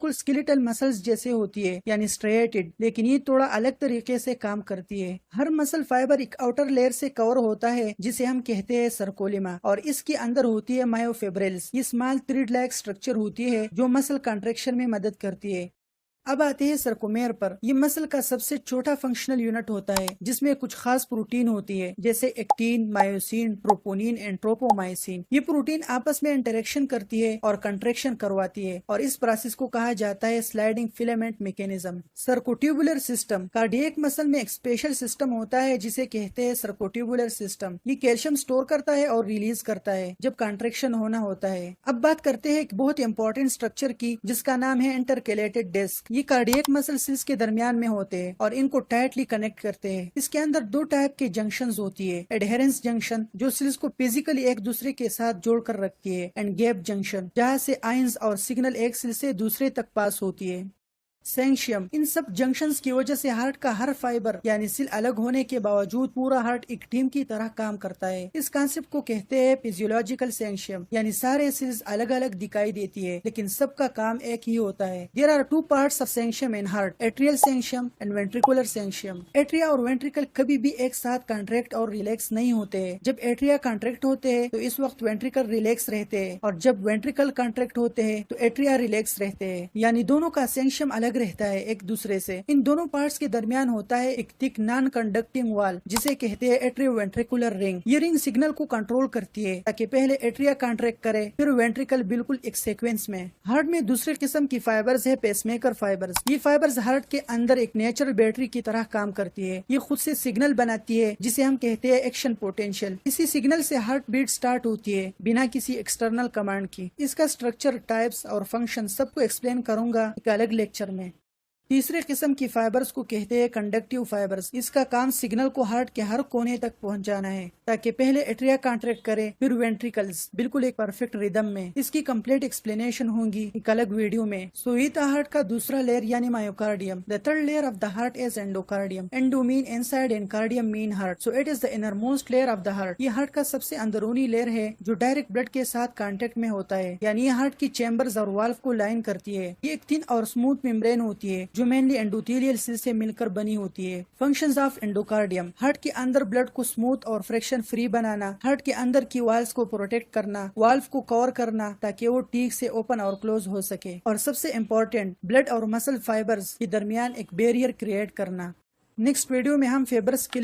بالکل skeletal muscles जैसे होती है यानी स्ट्रेटेड, लेकिन ये थोड़ा अलग तरीके से काम करती है। हर मसल फाइबर एक आउटर लेयर से कवर होता है जिसे हम कहते हैं सर्कोलिमा, और इसके अंदर होती है मायोफिब्रिल्स। ये स्मॉल थ्रेड लाइक स्ट्रक्चर होती है जो मसल कंट्रैक्शन में मदद करती है। अब आते हैं सर्कोमेर पर। ये मसल का सबसे छोटा फंक्शनल यूनिट होता है जिसमें कुछ खास प्रोटीन होती है जैसे एक्टिन, मायोसिन, ट्रोपोनिन एंड ट्रोपोमाइसिन। ये प्रोटीन आपस में इंटरेक्शन करती है और कंट्रैक्शन करवाती है, और इस प्रोसेस को कहा जाता है sliding filament mechanism. Sarcotubular system. Cardiac muscle में एक स्पेशल सिस्टम होता है जिसे कहते हैं सर्कोट्यूबुलर सिस्टम। ये कैल्शियम स्टोर करता है और रिलीज करता है जब कंट्रैक्शन होना होता है। अब बात करते हैं एक बहुत इंपॉर्टेंट स्ट्रक्चर की जिसका नाम है इंटरकैलेटेड डिस्क। ये कार्डियक मसल सेल्स के दरमियान में होते हैं और इनको टाइटली कनेक्ट करते हैं। इसके अंदर दो टाइप के जंक्शंस होती है, एडहेरेंस जंक्शन जो सेल्स को फिजिकली एक दूसरे के साथ जोड़ कर रखती है, एंड गैप जंक्शन जहाँ से आयंस और सिग्नल एक सेल से दूसरे तक पास होती है। सेंशियम। इन सब जंक्शंस की वजह से हार्ट का हर फाइबर यानी सेल अलग होने के बावजूद पूरा हार्ट एक टीम की तरह काम करता है। इस कॉन्सेप्ट को कहते हैं फिजियोलॉजिकल सेंशियम, यानी सारे सेल्स अलग अलग दिखाई देती है लेकिन सबका काम एक ही होता है। There are two parts of syncytium in heart, atrial syncytium and ventricular syncytium. Atria और वेंट्रिकल कभी भी एक साथ कॉन्ट्रैक्ट और रिलैक्स नहीं होते हैं। जब एट्रिया कॉन्ट्रैक्ट होते हैं तो इस वक्त वेंट्रिकल रिलैक्स रहते हैं, और जब वेंट्रिकल कॉन्ट्रैक्ट होते हैं तो एट्रिया रिलैक्स रहते हैं, यानी दोनों का सेंशियम अलग रहता है एक दूसरे से। इन दोनों पार्ट्स के दरमियान होता है एक थिक नॉन कंडक्टिंग वॉल जिसे कहते हैं एट्रियोवेंट्रिकुलर रिंग। ये रिंग सिग्नल को कंट्रोल करती है ताकि पहले एट्रिया कॉन्ट्रैक्ट करे फिर वेंट्रिकल, बिल्कुल एक सीक्वेंस में। हार्ट में दूसरे किस्म की फाइबर्स है पेसमेकर फाइबर्स। ये फाइबर्स हार्ट के अंदर एक नेचुरल बैटरी की तरह काम करती है। ये खुद से सिग्नल बनाती है जिसे हम कहते हैं एक्शन पोटेंशियल। इसी सिग्नल से हार्ट बीट स्टार्ट होती है बिना किसी एक्सटर्नल कमांड की। इसका स्ट्रक्चर, टाइप्स और फंक्शन सबको एक्सप्लेन करूंगा एक अलग लेक्चर में। तीसरे किस्म की फाइबर्स को कहते हैं कंडक्टिव फाइबर्स। इसका काम सिग्नल को हार्ट के हर कोने तक पहुंचाना है ताकि पहले एट्रिया कॉन्ट्रैक्ट करे फिर वेंट्रिकल्स, बिल्कुल एक परफेक्ट रिदम में। इसकी कंप्लीट एक्सप्लेनेशन होगी एक अलग वीडियो में। सो ये था हार्ट का दूसरा लेयर यानी myocardium. The third layer of the heart is endocardium. Endo mean inside and cardium mean heart, so it is the inner most layer of the heart. ये हार्ट का सबसे अंदरूनी लेयर है जो डायरेक्ट ब्लड के साथ contact में होता है, यानी ये हार्ट की चैम्बर्स और वाल्व को लाइन करती है। ये एक थिन और स्मूथ मेम्ब्रेन होती है जो मेनली एंडोथेलियल सेल से मिलकर बनी होती है। फंक्शंस ऑफ एंडोकार्डियम: हार्ट के अंदर ब्लड को स्मूथ और फ्रिक्शन फ्री बनाना, हार्ट के अंदर की वाल्व्स को प्रोटेक्ट करना, वाल्व को कवर करना ताकि वो ठीक से ओपन और क्लोज हो सके, और सबसे इम्पोर्टेंट ब्लड और मसल फाइबर्स के दरमियान एक बैरियर क्रिएट करना। नेक्स्ट वीडियो में हम फाइबर्स